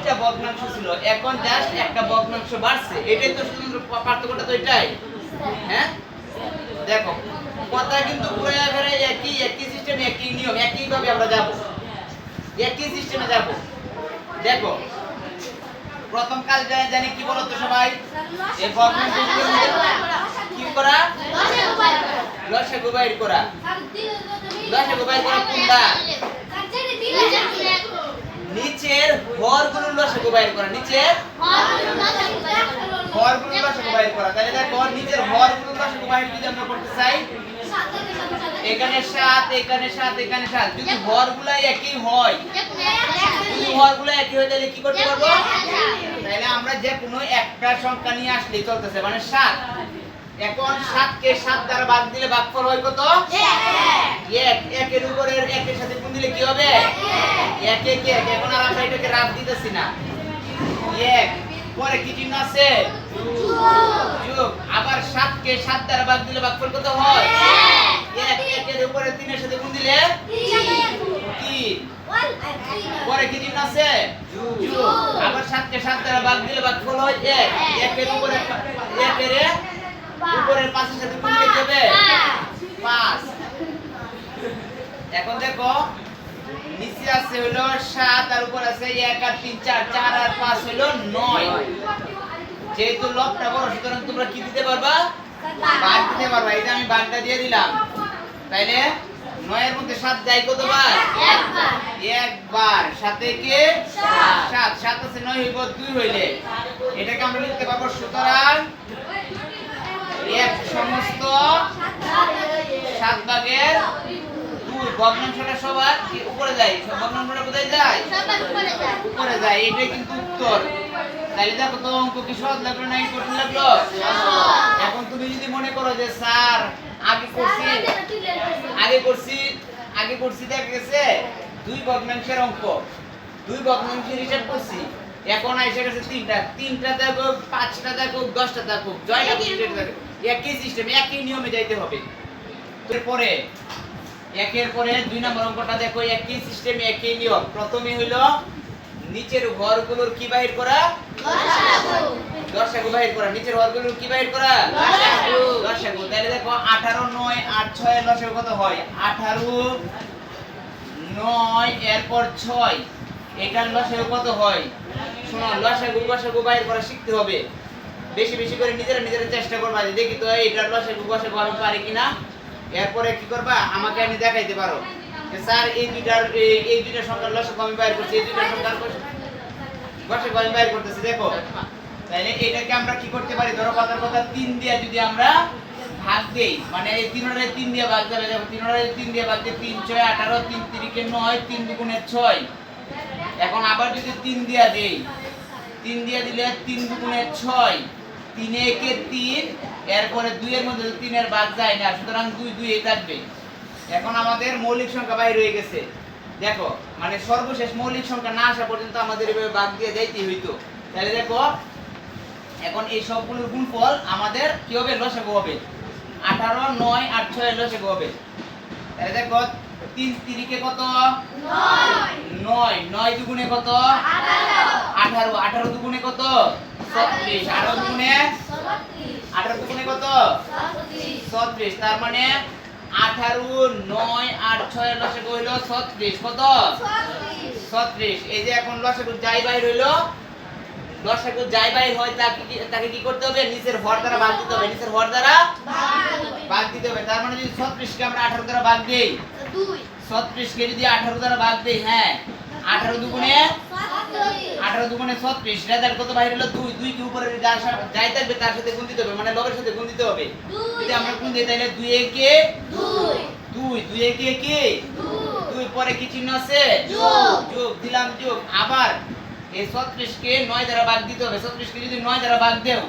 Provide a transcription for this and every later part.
দুইটা ভগ্নাংশ ছিল, এখন জাস্ট একটা ভগ্নাংশ বাড়ছে। এটাই তো শুধু পার্থক্যটা তো এটাই। হ্যাঁ দেখো কথা কিন্তু পুরো এবারে একই সিস্টেম, একই নিয়ম, একই ভাবে আমরা যাব, একই সিস্টেমে যাব। দেখো প্রথম কাজ জানি কি বলো তো সবাই, এই ভগ্নাংশ কি করা, লসাগু বাইর করা। লসাগু বাইর করা কোনটা, নিচের হরগুলোর লসাগু বাইর করা, নিচের হরগুলোর লসাগু বাইর করা। তাহলে দেখো নিচের হরগুলোর লসাগু বাইর যদি আমরা করতে চাই, এখানে 7 এখানে 7 এখানে 7, যদি হরগুলো একই হয়, যদি হরগুলো একই হয় তাহলে কি করতে পারবো, তাহলে আমরা যে কোনো একটা সংখ্যা নিয়ে আসলেই চলতেছে, মানে 7। এখন 7 কে 7 দ্বারা ভাগ দিলে ভাগফল হয় কত, 1। 1 এর উপরে 1 এর সাথে গুণ দিলে কি হবে, 1 1 1। এখন আর আমরা এটাকে রাব দিতেছি না, 1 পরে কি চিহ্ন আছে, যোগ। আবার 7 কে 7 দ্বারা ভাগ দিলে ভাগফল কত হয়, 1। 1 এর উপরে 3 এর সাথে গুণ দিলে 3। পরে কি চিহ্ন আছে, যোগ। আবার 7 কে 7 দ্বারা ভাগ দিলে ভাগফল হয় 1। 1 এর উপরে 1 এর উপরের 5 এর সাথে গুণ দিলে কি হবে, 5। এখন দেখো নিচে আছে হলো 7 আর উপর আছে 1 আর 3 4, 4 আর 5 হলো 9। যেহেতু লবটা বড় সুতরাং তোমরা কি দিতে পারবা, ভাগ দিতে পারবা। এটা আমি ভাগটা দিয়ে দিলাম। তাইলে 9 এর মধ্যে 7 যায় কতবার, একবার। 7 কে 7, 7 আছে 9 হইব 2 হইলে এটাকে আমরা লিখতে পারবো, সুতরাং এক সমস্ত 7 ভাগের 2। ভগ্নাংশটা সবার কি উপরে যায়, ভগ্নাংশটা কোথায় যায়, উপরে যায়। এটাই কিন্তু উত্তর। তাইলে দেখো তো অঙ্ক কি সহজ লাগলো না কঠিন লাগলো। এখন তুমি যদি মনে করো যে স্যার আগে করছি দেখা গেছে 2 ভগ্নাংশের অঙ্ক, 2 ভগ্নাংশের হিসাব করছি, এখন এসে গেছে 3টা দেখো, 5টা দেখো, 10টা দেখো, জয়টা একই সিস্টেম, একই নিয়মে যাইতে হবে। এরপরে একের পরে 2 নম্বর অঙ্কটা দেখো, একই সিস্টেম একই নিয়ম। প্রথমে হলো নিচের হরগুলোর কি বাহির করা, লসাগু বাহির করা। নিচের হরগুলোর কি বাহির করা, লসাগু। তাহলে দেখো 18 9 8 6 এর লসাগু কত হয়, 18 9 এরপর 6, এটার লসাগু কত হয়। শোনো লসাগু বাহির করা শিখতে হবে, বেশি বেশি করে নিজেরা চেষ্টা করবা যে দেখি তো এটার লসাগু আমি পারি কিনা। এরপরে কি করবা, আমাকে আমি দেখাইতে পারো যে স্যার এই দুইটার সংখ্যার লসাগু আমি বাইর করছি, এই দুইটার সংখ্যার লসাগু আমি বাইর করতেছি। দেখো তাহলে এটাকে আমরা কি করতে পারি, ধরো কথার কথা 3 দিয়ে যদি আমরা ভাগ দেই, মানে এই 3 দিয়ে ভাগ যাবে। দেখো 3 দিয়ে ভাগ দিয়ে 3 6 18, 3 3 9, 3 2 6। এখন আবার যদি 3 দিয়া দেই, 3 দিয়ে দিলে 3 2 6, 3 1 3, এরপরে 2 এর মধ্যে 3 এর ভাগ যায় না, সুতরাং 2 2 এই থাকবে। এখন আমাদের মৌলিক সংখ্যা বাইরে হয়ে গেছে। দেখো মানে সর্বশেষ মৌলিক সংখ্যা না আসা পর্যন্ত আমাদের এভাবে ভাগ দিয়ে যাইতেই হইতো। তাহলে দেখো এখন এই সবগুলোর গুণফল আমাদের কি হবে, লসাগু হবে। 18 9 8 6 এর লসাগু হবে। তাহলে দেখো 3 3 কে কত, 9 9 দুগুণে কত, 18 18 দুগুণে কত, 36 18 দুগুণে কত, 36। তার মানে 18 9 8 6 এর লসাগু হইলো 36, কত 36। এই যে এখন লসাগু যাই বাইর হইলো, লসাগু যাই বাইর হয় তাকে কি করতে হবে, নিচের হর দ্বারা ভাগ দিতে হবে, নিচের হর দ্বারা ভাগ দিতে হবে। তার মানে যদি 36 কে আমরা 18 দ্বারা ভাগ দেই, 36 কে যদি 18 দ্বারা ভাগ দেই, হ্যাঁ 18 দুগুণে 36, রেজাল্ট কত বাইর হলো 2। 2 কে উপরে যাই থাকবে তার সাথে গুণ দিতে হবে, মানে লবের সাথে গুণ দিতে হবে। যদি আমরা গুণ দিই তাহলে 2 1 2 2 1 1 2, পরে কি চিহ্ন আছে, যোগ দিলাম, যোগ। আবার এই 36 কে 9 দ্বারা ভাগ দিতে হবে। 36 কে যদি 9 দ্বারা ভাগ দেও,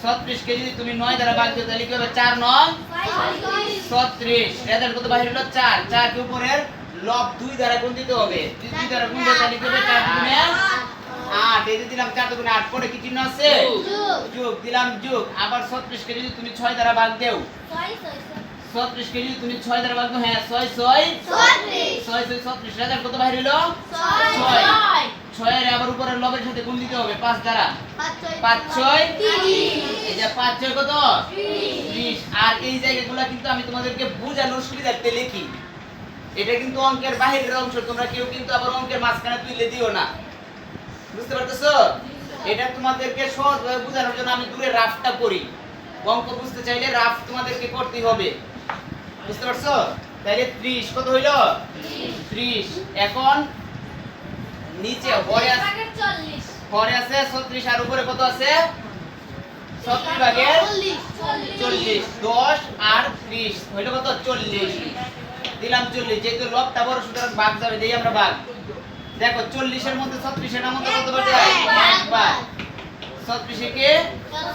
36 কে যদি তুমি 9 দ্বারা ভাগ দিও তাহলে কি হবে, 4 9 36, রেজাল্ট কত বাইর হলো 4। 4 কে উপরের লব 2 দ্বারা গুণ দিতে হবে, 2 দ্বারা গুণ দিলে তাহলে কি হবে, 4 দুগুণে 8, এই যে দিলাম 4 দুগুণে 8, পরে কি চিহ্ন আছে, যোগ দিলাম, যোগ। আবার 36 কে যদি তুমি 6 দ্বারা ভাগ দেও, 36 কে যদি তুমি 6 দ্বারা ভাগ দাও, হ্যাঁ 6 6 36, রেজাল্ট কত বাইর হলো 6। ছয়ের আবার উপরে লবের সাথে গুণ দিতে হবে 5 দ্বারা। 5 6 30। এই যে 5 6 কত 30। আর এই জায়গাগুলো কিন্তু আমি তোমাদেরকে বোঝানোর সুবিধার্থে লিখি, এটা কিন্তু অঙ্কের বাহিরের অংশ, তোমরা কেউ কিন্তু আবার অঙ্কের মাঝখানে তুলে দিও না, বুঝতে পারতেছো? এটা তোমাদেরকে সহজভাবে বোঝানোর জন্য আমি দূরে রাফটা করি। অঙ্ক বুঝতে চাইলে রাফ তোমাদেরকে করতে হবে, বুঝতে পারছো? তাহলে 30 কত হইলো 30। এখন নিচে হরে আছে 36 আর উপরে কত আছে 36 ভাগের 40। 10 আর 30 হইলো কত 40। দিলাম 40, যেহেতু লবটা বড় সুতরাং ভাগ যাবে, দেই আমরা ভাগ। দেখো 40 এর মধ্যে 36 এর মধ্যে কত বার যায় একবার। 36 কে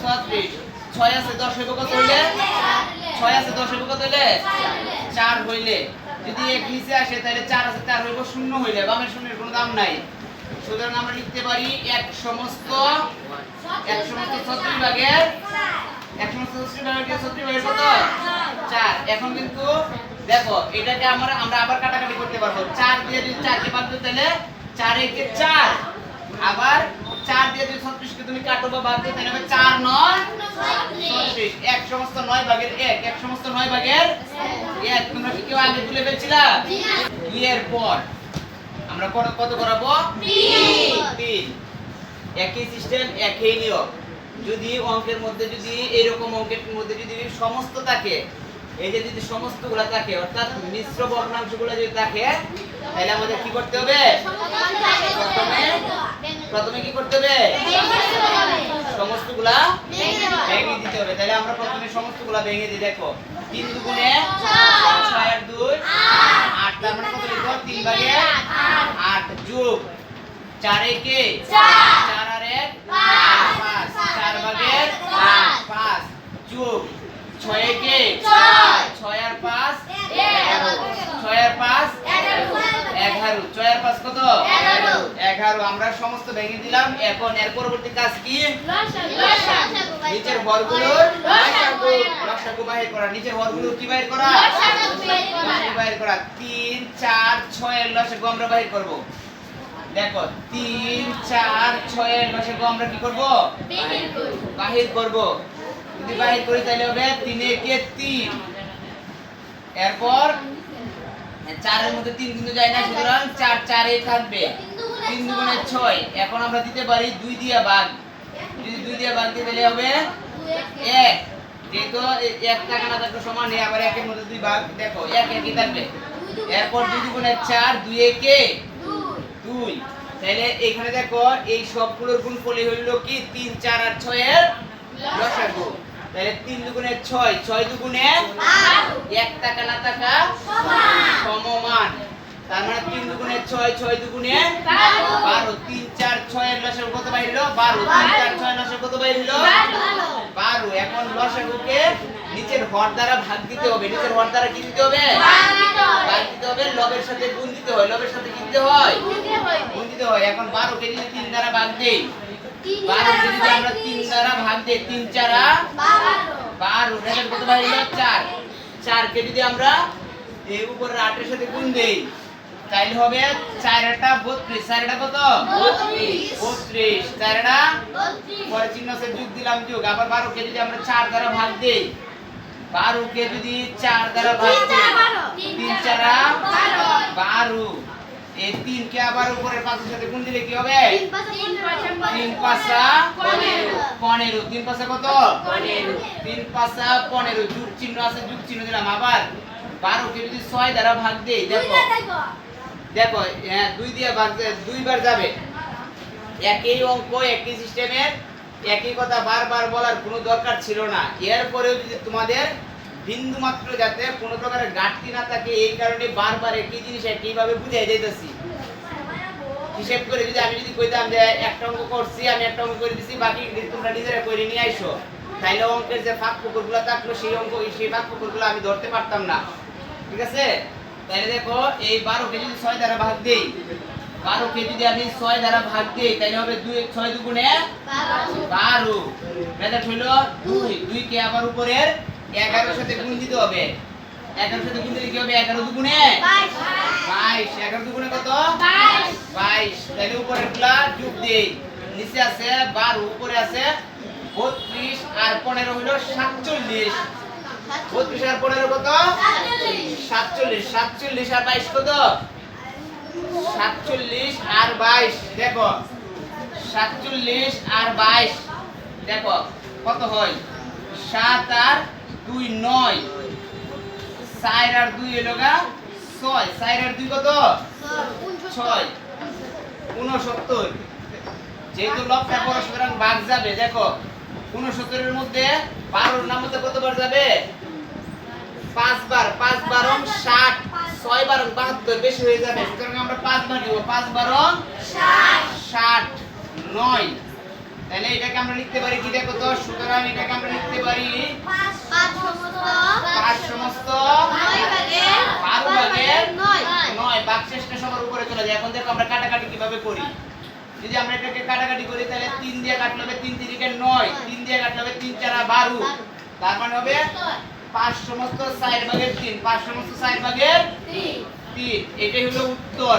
36, 6 আছে 10 হইব কত হইলে 6 আছে 10 হইব কত হইলে 4 হইলে। যদি এক নিচে আসে তাহলে 4 আছে 4 হইব 0 হইলে, বামের শূন্যের কোনো দাম নাই। সুতরাং আমরা লিখতে পারি 1 সমস্ত 36 ভাগের 1 সমস্ত 36 ভাগের 36 ভাগের কত 4। এখন কিন্তু দেখো এটাকে আমরা আবার কাটাকাটি করতে পারবো। 4 দিয়ে যদি 4 কে ভাগ দিই তাহলে 4 একে 4, আবার 4 দিয়ে যদি 36 কে তুমি কাটো বা ভাগ দিও তাহলে হবে 4 9 36। 1 সমস্ত 9 ভাগের 1, 1 সমস্ত 9 ভাগের 1। তোমরা কি কেউ আগে তুলে ফেলছিলা? এর পর আমরা কত করাবো 3। একই সিস্টেম একই নিয়ম। যদি অঙ্কের মধ্যে যদি এরকম অঙ্কের মধ্যে যদি সমস্ত থাকে, এই যে যদি সমস্তগুলো থাকে অর্থাৎ মিশ্র ভগ্নাংশগুলো যদি থাকে তাহলে আমাদের কি করতে হবে? প্রথমে কি করতে হবে? সমস্তগুলা ভেঙে দিতে হবে। তাহলে আমরা প্রথমে সমস্তগুলা ভেঙে দিই। দেখো 3 দুগুণে 6 আর 2 8, তার মানে কত লিখব 3 ভাগে 8 যোগ 4 একে 4 আর 1 5, 4 ভাগে 5 যোগ 6 একে 6 আর 5 11, 6 আর 5 11, 6 আর 5 কত 11। আমরা সমস্ত ভেঙে দিলাম। এখন এর পরবর্তী কাজ কি? নিচের হরগুলোর লসাগু বাহির করা। নিচের হরগুলোর কি বাহির করা? লসাগু বাহির করা। 3 4 6 এর লসাগু আমরা বাহির করব। দেখো 3 4 6 এর লসাগু আমরা কি করব? বাহির করব। যদি বাহির করি তাহলে হবে 3 একে 3। এরপর 4 এর মধ্যে 3 কিন্তু যায় না, সুতরাং 4 4 এ থাকবে। 3 দুগুণে 6। এখন আমরা দিতে পারি 2 দিয়ে ভাগ। যদি 2 দিয়ে ভাগ দিই তাহলে হবে 1। যেহেতু 1 টাকা না থাকলে সমান নেই, আবার 1 এর মধ্যে 2 ভাগ। দেখো 1 একই থাকবে। এরপর 2 দুগুণে 4, 2 একে 2। তাহলে এখানে দেখো এই সবগুলোর গুণফলই হইল কি 3 4 আর 6 এর লসাগু। তাহলে 3 দুগুণে 6, 6 দুগুণে 1 টাকা না টাকা সমমান। তার মানে 3 দুগুণে 6, 6 দুগুণে 12। 3 4 6 এর লসাগু কত বাইর হলো 12। 3 4 6 এর লসাগু কত বাইর হলো 12। এখন লসাগুকে নিচের হর দ্বারা ভাগ দিতে হবে। নিচের হর দ্বারা কি দিতে হবে? ভাগ দিতে হবে। লবের সাথে গুণ দিতে হয়। লবের সাথে কি দিতে হয়? গুণ দিতে হয়। এখন 12 কে যদি 3 দ্বারা ভাগ দেই, 12 কে যদি আমরা 3 দ্বারা ভাগ দেই, 3 4 12, রেজাল্ট কত বাইর হলো 4। 4 কে যদি আমরা এই উপরের 8 এর সাথে গুণ দেই তাইলে হবে 4 এটা 32। 4 এটা কত 32। 4 এটা পরে চিহ্ন আছে যোগ দিলাম যোগ। আবার 12 কে যদি আমরা 4 দ্বারা ভাগ দেই, 12 কে যদি 4 দ্বারা ভাগ দেই 3 4 12। এই 3 কে আবার উপরের 5 এর সাথে গুণ দিলে কি হবে 3 5 15। 3 5 কত 3 5 15। যোগ চিহ্ন আছে যোগ চিহ্ন দিলাম। আবার 12 কে যদি 6 দ্বারা ভাগ দেই, দেখো হ্যাঁ 2 দিয়ে ভাগ 2 বার যাবে। একই অঙ্ক একই সিস্টেমের একই কথা বারবার বলার কোনো দরকার ছিল না। এরপরেও যদি তোমাদের বিন্দু মাত্র যাতে কোনো প্রকারের ঘাটতি না থাকে এই কারণে বারবার একই জিনিস একইভাবে বুঝাই যাইতেছি। হিসাব করে যদি আমি কইতাম যে একটা অঙ্ক করছি, আমি একটা অঙ্ক করে দিছি, বাকি তোমরা নিজেরা করে নিয়ে আইসো, তাইলে অঙ্কের যে ফাঁক ফোকরগুলো থাকলো সেই ফাঁক ফোকরগুলো আমি ধরতে পারতাম না। ঠিক আছে? তাহলে দেখো এই 12 কে যদি 6 দ্বারা ভাগ দেই, 12 কে যদি আমি 6 দ্বারা ভাগ দেই তাহলে হবে 2 6 দুগুণে 12। রেজাল্ট হলো 2। 2 কে আবার উপরের 11 এর সাথে গুণ দিতে হবে। 11 সাথে গুণ দিলে কি হবে? 11 দুগুণে 22। 11 দুগুণে কত? 22। তাহলে উপরের গুলা যোগ দেই। নিচে আছে 12, উপরে আছে 32 আর 15 হলো 47। 32 আর 15 কত? 47। 47 আর 22 কত? 47 আর 22 দেখো 47 আর 22 দেখো কত হয়? 7 আর 2 9, 4 আর 2 হলো গা 6, 4 আর 2 কত? 6, 69। যেহেতু লবটা বড় সুতরাং ভাগ যাবে। দেখো 69 এর মধ্যে 12 এর নামতে কতবার যাবে? 5 বার। 5 বারং 60, 6 বারং 72 বেশি হয়ে যাবে। সুতরাং আমরা 5 বার দিব। 5 বারং 60 9। তাহলে এটাকে আমরা লিখতে পারি কি? দেখো তো, সুতরাং এটাকে আমরা লিখতে পারি 5 সমস্ত 12 ভাগের 9। ভাগশেষটা সবার উপরে চলে যায়। এখন দেখো আমরা কাটাকাটি কিভাবে করি। যদি আমরা এটাকে কাটাকাটি করি তাহলে 3 দিয়ে কাটলে হবে 3 3 9, 3 দিয়ে কাটলে হবে 3 4 12। তার মানে হবে 5 সমস্ত 4 ভাগের 3। 5 সমস্ত 4 ভাগের 3। এটাই হলো উত্তর।